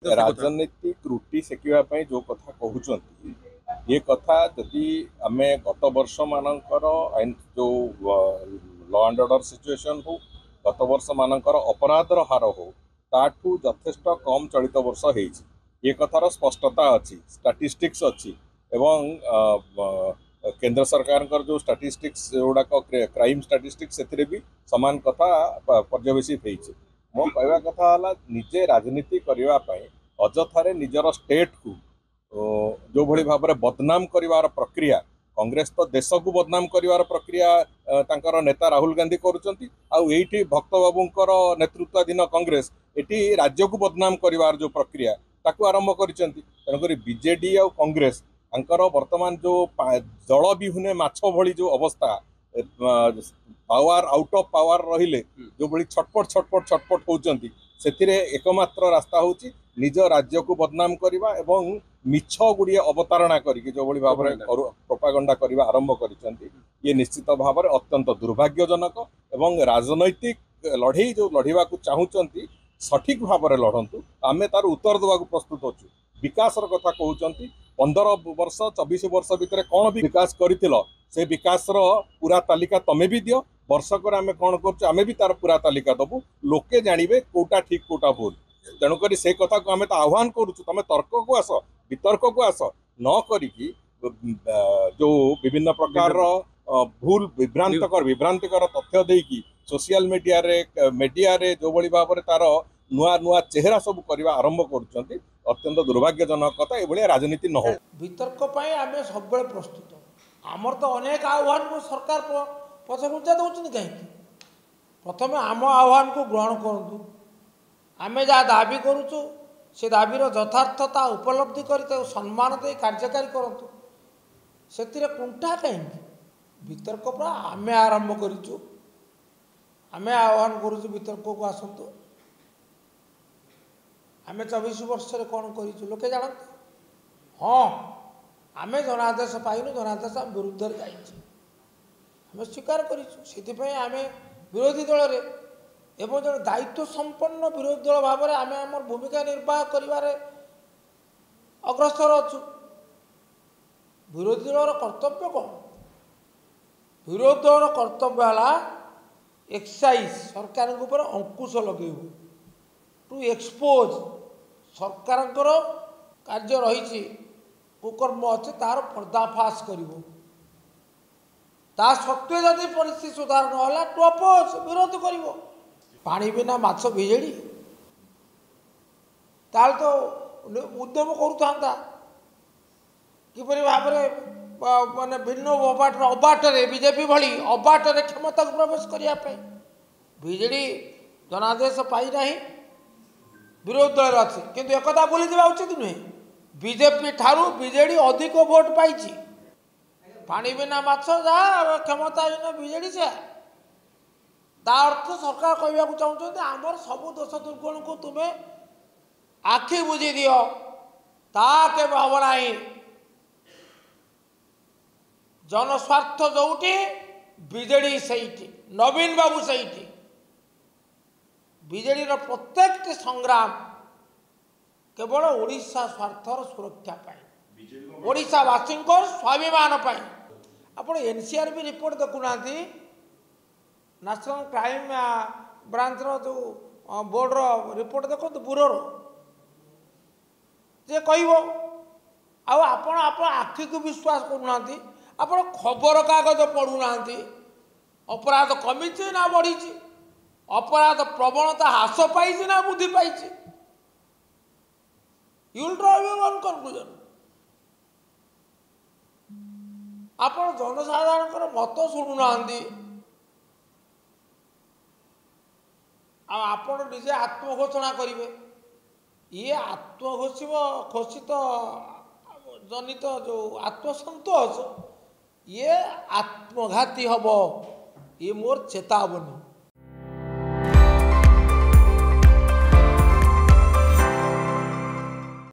राजनीति त्रुटि सेकिबा जो कथा कहउचंती ये कथा जदि आमे गत वर्ष मानकर आईन जो लॉ एंड ऑर्डर सिचुएशन हो गत वर्ष मानकर अपराधर हार हो ताठू यथेष्ट कम चलित वर्ष होईछि ये कथार स्पष्टता अच्छी स्टैटिस्टिक्स अच्छी एवं केंद्र सरकार जो स्टैटिस्टिक्स गुड़ाक क्राइम स्टैटिस्टिक्स से भी समान कथा पर्यवेसित होईछि मो कहवा कथा है निजे राजनीति करने अजथारे निजर स्टेट को जो भली भाव में बदनाम कर प्रक्रिया कांग्रेस तो देश को बदनाम कर प्रक्रिया तांकर नेता राहुल गांधी करुँच भक्त बाबूंकर नेतृत्वाधीन कांग्रेस एटी राज्य को बदनाम कर जो प्रक्रिया ताकू आरंभ कर बीजेडी और कांग्रेस वर्तमान जो जल विहुने माछ भली जो अवस्था पावर आउट ऑफ पावर रहिले जो बड़ी छटपट छटपट छटपट होउचंती सेथिरे एकमात्र रास्ता होची निज राज्य को बदनाम करबा एवं मिछ गुड़िए अवतारणा करिके जो बड़ी भाव में प्रोपागंडा करबा आरंभ करिसंती ये निश्चित भाव में अत्यंत दुर्भाग्यजनक एवं राजनैतिक लड़ई जो लड़ीवा को चाहूचंती सठिक भाव में लड़ंतु आमे तार उत्तर देवा प्रस्तुत अछु विकासर कथा कहउचंती 15 वर्ष 24 वर्ष भितर कौन भी विकास करिथिलो से विकास पूरा तालिका तमे भी दियो वर्षक आम कौन कर भी तार पूरा तालिका दबु लोके जानवे कोटा ठीक कोटा भूल तेणुक से कथा को आम तो आह्वान करुचु तुम तर्क को आस वितर्क को आस न करिकी जो विभिन्न प्रकार भूल विभ्रांतिकर तथ्य देकी सोशल मीडिया रे जो बड़ी भाव में तार नुआ नुआ चेहरा सब करवा आरंभ कर अत्यंत दुर्भाग्यजनक कथा ये राजनीति न हो वितर्क आम सब प्रस्तुत आमर तो अनेक आह्वान को सरकार पछघुंचा दौरान कहीं प्रथम आम आह्वान को ग्रहण करूँ आम जहाँ दाबी करुचु से दाबीर यथार्थता उपलब्धि कर सम्मान दे कार्यकारी करूँ से कुंठा कहीं वितर्क पूरा आम आरंभ करूँ आम आह्वान करुचु वितर्क को आसतु आम 24 वर्ष कौन करूँ लोके जानते हाँ आम जनादेश पाइनु जनादेश आम विरुद्ध आम स्वीकार करें विरोधी दल एवं जो दायित्व संपन्न विरोधी दल भाव में आम आम भूमिका निर्वाह कर अग्रसर अच्छु विरोधी दल कर्तव्य कौन विरोधी दल कर्तव्य है एक्साइज सरकार अंकुश लगे टू एक्सपोज सरकार कार्य रही कुकर्म अच्छे तार पर्दाफाश कर सत्वे जदि परिस्थिति सुधार ना टू अपोज विरोध कर पानी बिना माछ भिजेड़ी ताल तो उद्यम करुता किपरि भाव माने भिन्न अबाटरे बीजेपी भली अबाटरे क्षमता को प्रवेश करने बीजेडी जनादेश पाई ना विरोध दल अच्छे किंतु एकता भूली जावा उचित नुहे बीजेपी ठारू बीजेडी अधिक भोट पाई पानी बिना माछ जा क्षमता बीजेडी से अर्थ सरकार कहवाक चाहते आमर सबू दोष दुर्गुण को तुम्हें आखि बुझी दियो ताके हम ना जनस्वार्थ जोटी बीजेडी से नवीन बाबू से बीजेडी प्रत्येक संग्राम केवल ओडिशा स्वार्थर सुरक्षा ओडिशावासी स्वाभिमान आप एनसीआर भी रिपोर्ट देखुना नेशनल क्राइम ब्रांच जो बोर्डर रिपोर्ट देखो ब्यूरोर जे कह आप आखि को विश्वास करूना आप खबर कागज पढ़ुना अपराध कमी ना बढ़ी अपराध प्रवणता ह्रास पाई ना वृद्धि पाई you will draw your own conclusion आप जनसाधारण मत शुणुना आपण निजे आत्मघोषणा करेंगे ये घोषित जनित जो आत्मसंतोष ये आत्मघाती हम ये मोर चेतावनी।